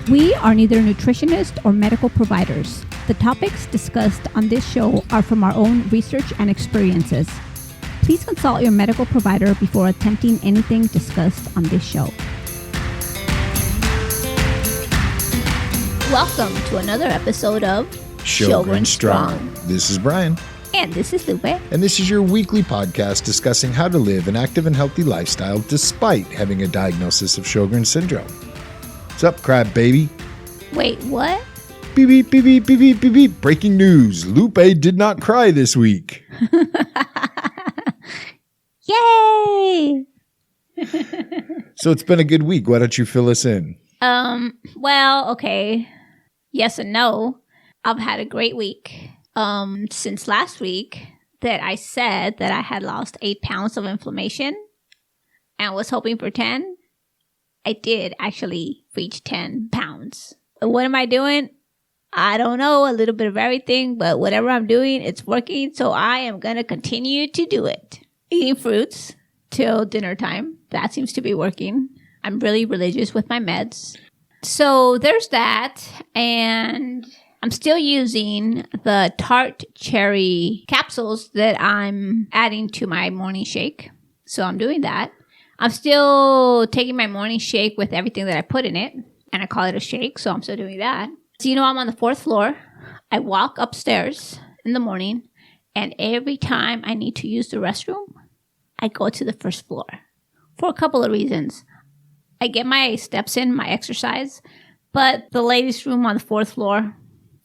We are neither nutritionists or medical providers. The topics discussed on this show are from our own research and experiences. Please consult your medical provider before attempting anything discussed on this show. Welcome to another episode of Sjogren Strong. This is Brian. And this is Lupe. And this is your weekly podcast discussing how to live an active and healthy lifestyle despite having a diagnosis of Sjogren syndrome. What's up, crab baby? Wait, what? Beep, beep, beep, beep, beep, beep, beep, beep. Breaking news. Lupe did not cry this week. Yay! So it's been a good week. Why don't you fill us in? Well, okay. Yes and no. I've had a great week. Since last week that I said that I had lost 8 pounds of inflammation and was hoping for 10. I did actually reach 10 pounds. What am I doing? I don't know. A little bit of everything, but whatever I'm doing, it's working. So I am going to continue to do it. Eating fruits till dinner time. That seems to be working. I'm really religious with my meds. So there's that. And I'm still using the tart cherry capsules that I'm adding to my morning shake. So I'm doing that. I'm still taking my morning shake with everything that I put in it, and I call it a shake, so I'm still doing that. So I'm on the 4th floor. I walk upstairs in the morning, and every time I need to use the restroom, I go to the 1st floor for a couple of reasons. I get my steps in, my exercise, but the ladies' room on the 4th floor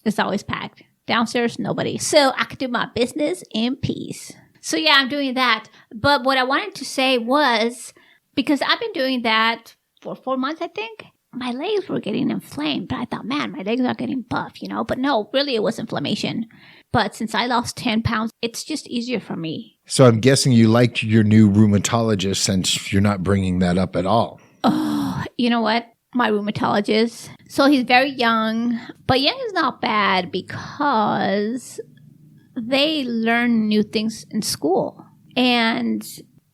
is always packed. Downstairs, nobody. So I can do my business in peace. So yeah, I'm doing that. But what I wanted to say was, because I've been doing that for 4 months, I think, my legs were getting inflamed. But I thought, man, my legs are getting buff, But no, really it was inflammation. But since I lost 10 pounds, it's just easier for me. So I'm guessing you liked your new rheumatologist since you're not bringing that up at all. Oh, you know what? My rheumatologist. So he's very young. But young is not bad because they learn new things in school. And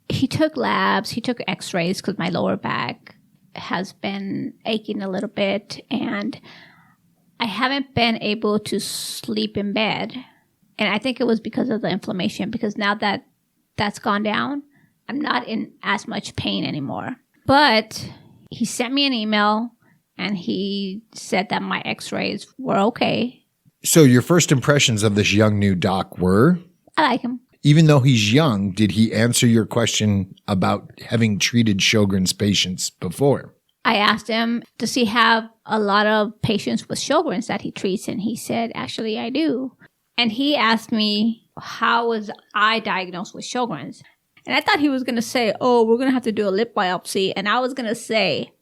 he took labs, he took x-rays because my lower back has been aching a little bit. And I haven't been able to sleep in bed. And I think it was because of the inflammation, because now that that's gone down, I'm not in as much pain anymore. But he sent me an email and he said that my x-rays were okay. So your first impressions of this young new doc were? I like him. Even though he's young, did he answer your question about having treated Sjogren's patients before? I asked him, does he have a lot of patients with Sjogren's that he treats? And he said, actually, I do. And he asked me, how was I diagnosed with Sjogren's? And I thought he was going to say, oh, we're going to have to do a lip biopsy. And I was going to say,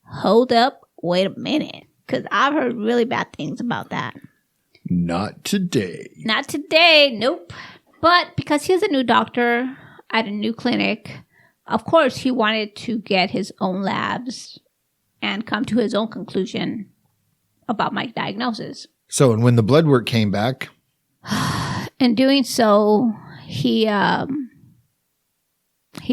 hold up, wait a minute. Because I've heard really bad things about that. Not today. Not today, nope. But because he's a new doctor at a new clinic, of course, he wanted to get his own labs and come to his own conclusion about my diagnosis. So, and when the blood work came back? In doing so, he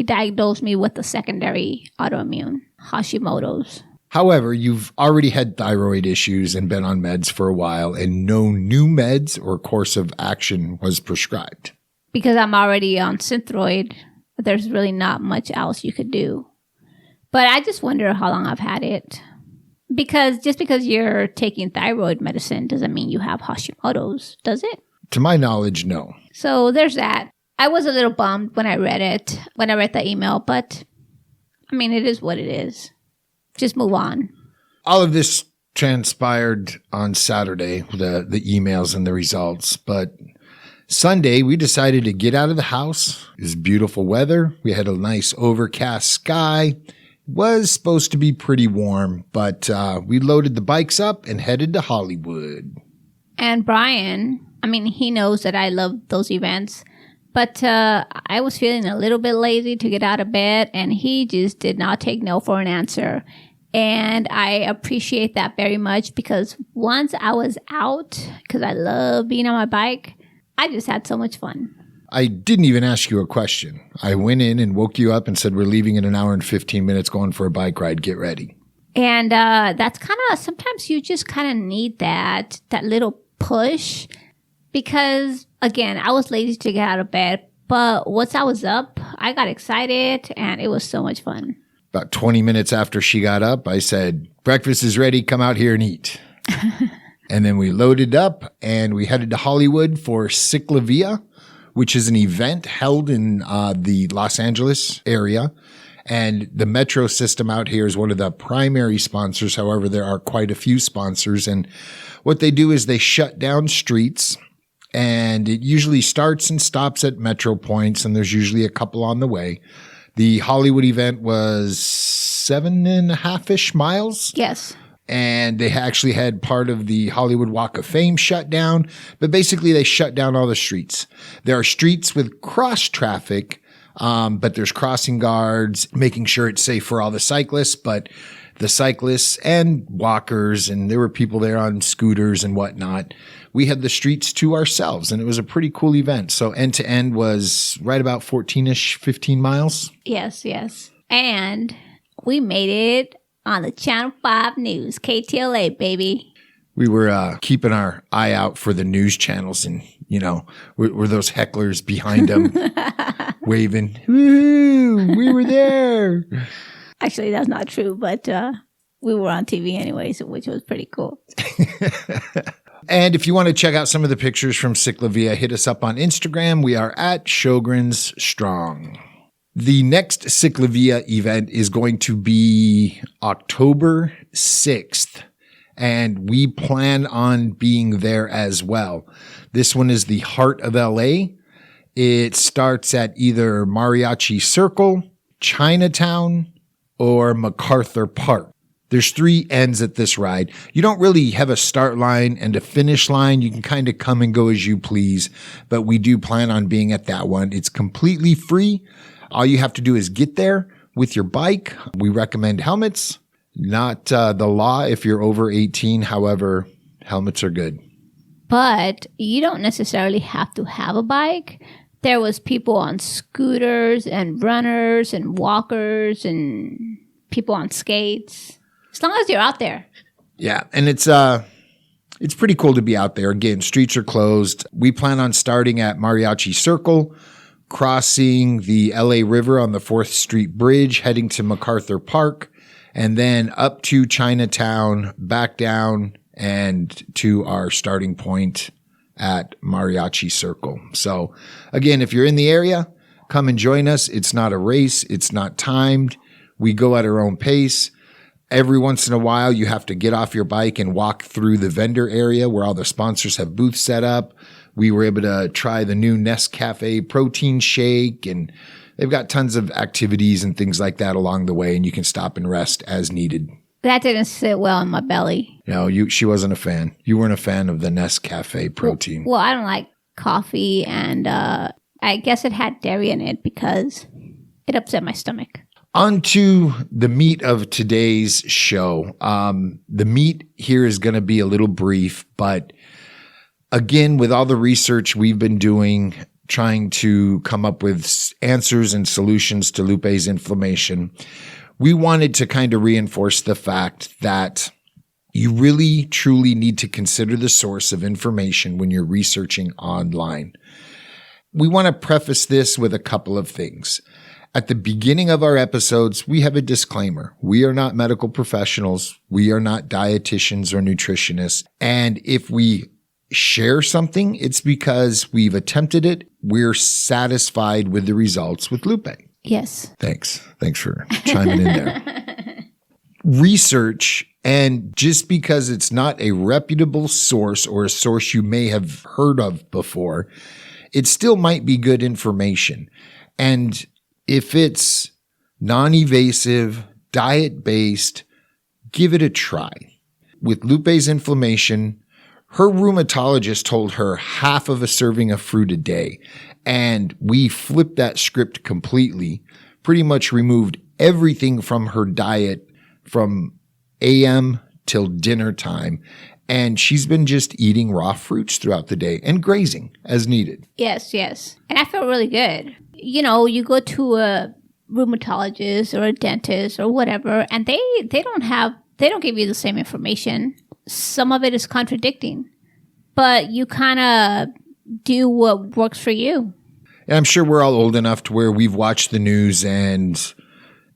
diagnosed me with a secondary autoimmune, Hashimoto's. However, you've already had thyroid issues and been on meds for a while, and no new meds or course of action was prescribed. Because I'm already on Synthroid, there's really not much else you could do. But I just wonder how long I've had it. Because just because you're taking thyroid medicine doesn't mean you have Hashimoto's, does it? To my knowledge, no. So there's that. I was a little bummed when I read it, when I read the email, but I mean, it is what it is. Just move on. All of this transpired on Saturday, the emails and the results, but Sunday we decided to get out of the house. It was beautiful weather. We had a nice overcast sky. It was supposed to be pretty warm, but we loaded the bikes up and headed to Hollywood. And Brian, I mean, he knows that I love those events. But I was feeling a little bit lazy to get out of bed, and he just did not take no for an answer. And I appreciate that very much because once I was out, because I love being on my bike, I just had so much fun. I didn't even ask you a question. I went in and woke you up and said, we're leaving in an hour and 15 minutes going for a bike ride. Get ready. And that's kind of, sometimes you just kind of need that little push because, again, I was lazy to get out of bed. But once I was up, I got excited and it was so much fun. About 20 minutes after she got up, I said, breakfast is ready. Come out here and eat. And then we loaded up and we headed to Hollywood for Ciclavia, which is an event held in the Los Angeles area. And the metro system out here is one of the primary sponsors. However, there are quite a few sponsors. And what they do is they shut down streets. And it usually starts and stops at metro points. And there's usually a couple on the way. The Hollywood event was 7.5-ish miles. Yes. And they actually had part of the Hollywood Walk of Fame shut down. But basically, they shut down all the streets. There are streets with cross traffic, but there's crossing guards, making sure it's safe for all the cyclists. But the cyclists and walkers, and there were people there on scooters and whatnot. We had the streets to ourselves, and it was a pretty cool event. So end to end was right about 14-ish, 15 miles. Yes, yes. And we made it on the Channel 5 News, KTLA, baby. We were keeping our eye out for the news channels, and, you know, were those hecklers behind them waving, woo, we were there. Actually, that's not true, but we were on TV anyways, which was pretty cool. And if you want to check out some of the pictures from Ciclavia, hit us up on Instagram. We are at Sjogren's Strong. The next Ciclavia event is going to be October 6th, and we plan on being there as well. This one is the heart of LA. It starts at either Mariachi Circle, Chinatown, or MacArthur Park. There's 3 ends at this ride. You don't really have a start line and a finish line. You can kind of come and go as you please, but we do plan on being at that one. It's completely free. All you have to do is get there with your bike. We recommend helmets, not the law if you're over 18. However, helmets are good. But you don't necessarily have to have a bike. There was people on scooters and runners and walkers and people on skates. As long as you're out there. Yeah, and it's pretty cool to be out there. Again, streets are closed. We plan on starting at Mariachi Circle, crossing the LA River on the 4th Street Bridge, heading to MacArthur Park, and then up to Chinatown, back down, and to our starting point at Mariachi Circle. So, again, if you're in the area, come and join us. It's not a race. It's not timed. We go at our own pace. Every once in a while, you have to get off your bike and walk through the vendor area where all the sponsors have booths set up. We were able to try the new Nescafe protein shake, and they've got tons of activities and things like that along the way, and you can stop and rest as needed. That didn't sit well in my belly. No, she wasn't a fan. You weren't a fan of the Nescafe protein. Well, I don't like coffee, and I guess it had dairy in it because it upset my stomach. On to the meat of today's show. The meat here is going to be a little brief, but again, with all the research we've been doing, trying to come up with answers and solutions to Lupe's inflammation, we wanted to kind of reinforce the fact that you really, truly need to consider the source of information when you're researching online. We want to preface this with a couple of things. At the beginning of our episodes, we have a disclaimer. We are not medical professionals. We are not dietitians or nutritionists. And if we share something, it's because we've attempted it. We're satisfied with the results with Lupe. Yes. Thanks for chiming in there. Research, and just because it's not a reputable source or a source you may have heard of before, it still might be good information. And if it's non-evasive, diet-based, give it a try. With Lupe's inflammation, her rheumatologist told her half of a serving of fruit a day. And we flipped that script completely, pretty much removed everything from her diet from AM till dinner time. And she's been just eating raw fruits throughout the day and grazing as needed. Yes, yes. And I feel really good. You know, you go to a rheumatologist or a dentist or whatever, and they don't have they don't give you the same information. Some of it is contradicting, but you kind of do what works for you. And I'm sure we're all old enough to where we've watched the news and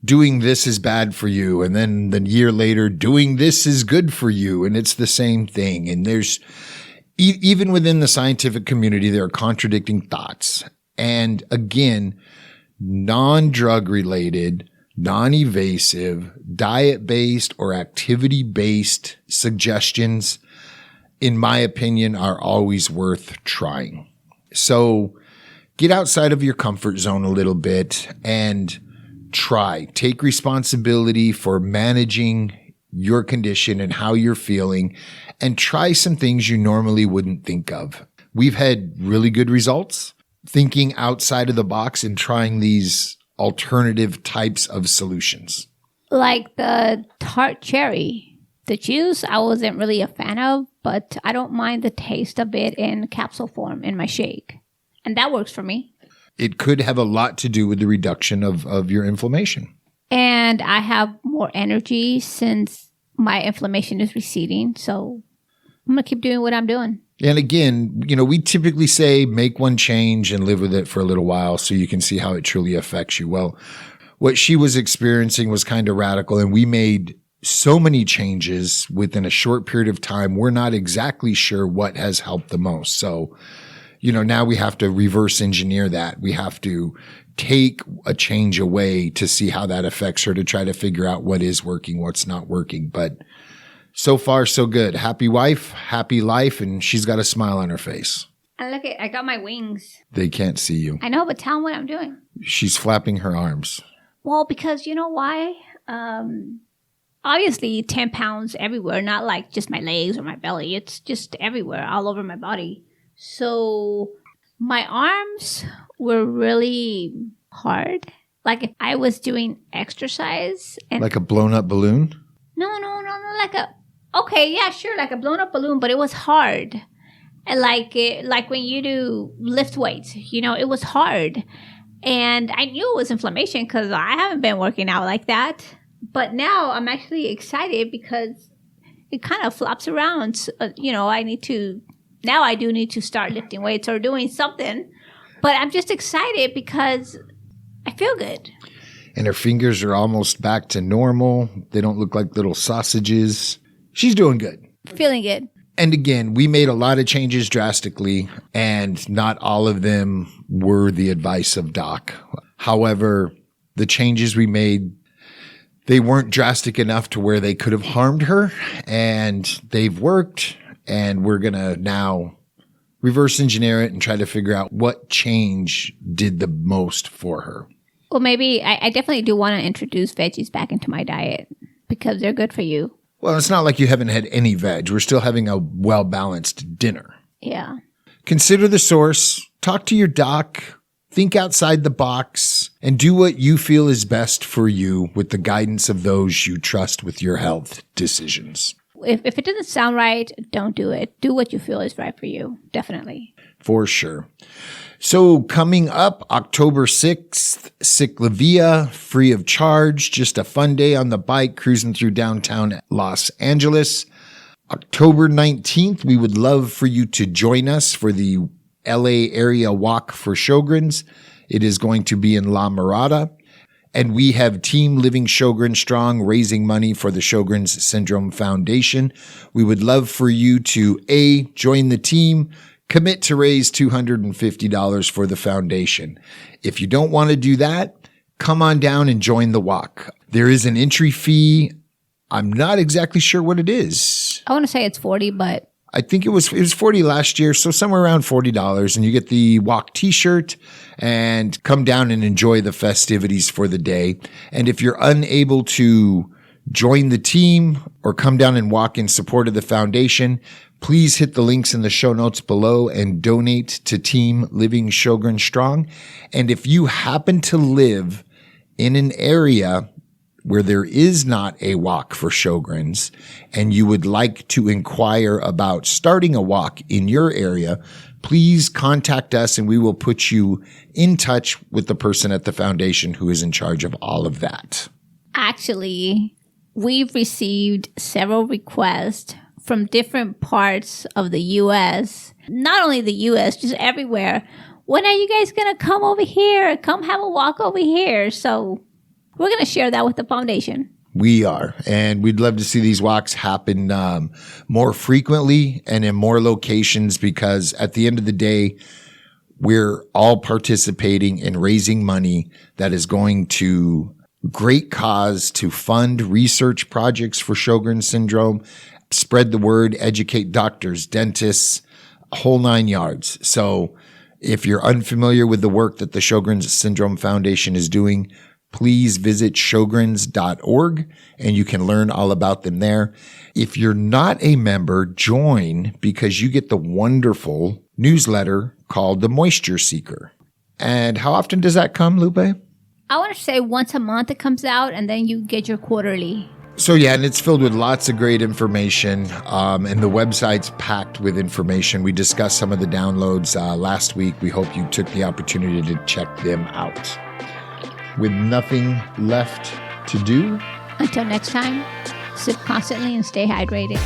doing this is bad for you. And then the year later, doing this is good for you. And it's the same thing. And there's, even within the scientific community, there are contradicting thoughts. And again, non-drug related, non-evasive, diet-based or activity-based suggestions, in my opinion, are always worth trying. So get outside of your comfort zone a little bit and take responsibility for managing your condition and how you're feeling, and try some things you normally wouldn't think of. We've had really good results thinking outside of the box and trying these alternative types of solutions. Like the tart cherry. The juice I wasn't really a fan of, but I don't mind the taste of it in capsule form in my shake. And that works for me. It could have a lot to do with the reduction of your inflammation. And I have more energy since my inflammation is receding. So I'm going to keep doing what I'm doing. And again, we typically say make one change and live with it for a little while so you can see how it truly affects you. Well, what she was experiencing was kind of radical, and we made so many changes within a short period of time. We're not exactly sure what has helped the most. So, now we have to reverse engineer that. We have to take a change away to see how that affects her, to try to figure out what is working, what's not working. But so far, so good. Happy wife, happy life, and she's got a smile on her face. And look, I got my wings. They can't see you. I know, but tell them what I'm doing. She's flapping her arms. Well, because you know why? Obviously 10 pounds everywhere, not like just my legs or my belly. It's just everywhere, all over my body. So my arms were really hard. Like if I was doing exercise. Like a blown up balloon? No, okay, yeah, sure, like a blown up balloon, but it was hard. And like when you do lift weights, it was hard. And I knew it was inflammation because I haven't been working out like that. But now I'm actually excited because it kind of flops around. I do need to start lifting weights or doing something. But I'm just excited because I feel good. And her fingers are almost back to normal. They don't look like little sausages. She's doing good. Feeling good. And again, we made a lot of changes drastically, and not all of them were the advice of Doc. However, the changes we made, they weren't drastic enough to where they could have harmed her, and they've worked, and we're going to now reverse engineer it and try to figure out what change did the most for her. Well, maybe I definitely do want to introduce veggies back into my diet because they're good for you. Well, it's not like you haven't had any veg. We're still having a well-balanced dinner. Yeah. Consider the source. Talk to your doc. Think outside the box and do what you feel is best for you with the guidance of those you trust with your health decisions. If it doesn't sound right, don't do it. Do what you feel is right for you. Definitely. For sure. So coming up October 6th, Ciclavia, free of charge, just a fun day on the bike cruising through downtown Los Angeles. October 19th, we would love for you to join us for the LA area walk for Sjogrens. It is going to be in La Mirada. And we have Team Living Sjogren Strong raising money for the Sjogren's Syndrome Foundation. We would love for you to join the team, commit to raise $250 for the foundation. If you don't want to do that, come on down and join the walk. There is an entry fee. I'm not exactly sure what it is. I want to say it's 40, but I think it was 40 last year, so somewhere around $40, and you get the walk t-shirt and come down and enjoy the festivities for the day. And if you're unable to join the team or come down and walk in support of the foundation, please hit the links in the show notes below and donate to Team Living Sjogren Strong. And if you happen to live in an area where there is not a walk for Sjogrens and you would like to inquire about starting a walk in your area, please contact us and we will put you in touch with the person at the foundation who is in charge of all of that. Actually, we've received several requests from different parts of the U.S., not only the U.S., just everywhere. When are you guys going to come over here? Come have a walk over here. So we're going to share that with the foundation. We are. And we'd love to see these walks happen more frequently and in more locations, because at the end of the day, we're all participating in raising money that is going to great cause to fund research projects for Sjogren syndrome, spread the word, educate doctors, dentists, whole 9 yards. So if you're unfamiliar with the work that the Sjogren Syndrome Foundation is doing, please visit sjogrens.org and you can learn all about them there. If you're not a member, join, because you get the wonderful newsletter called The Moisture Seeker. And how often does that come, Lupe? I want to say once a month it comes out, and then you get your quarterly. So yeah, and it's filled with lots of great information, and the website's packed with information. We discussed some of the downloads last week. We hope you took the opportunity to check them out. With nothing left to do, until next time, sip constantly and stay hydrated.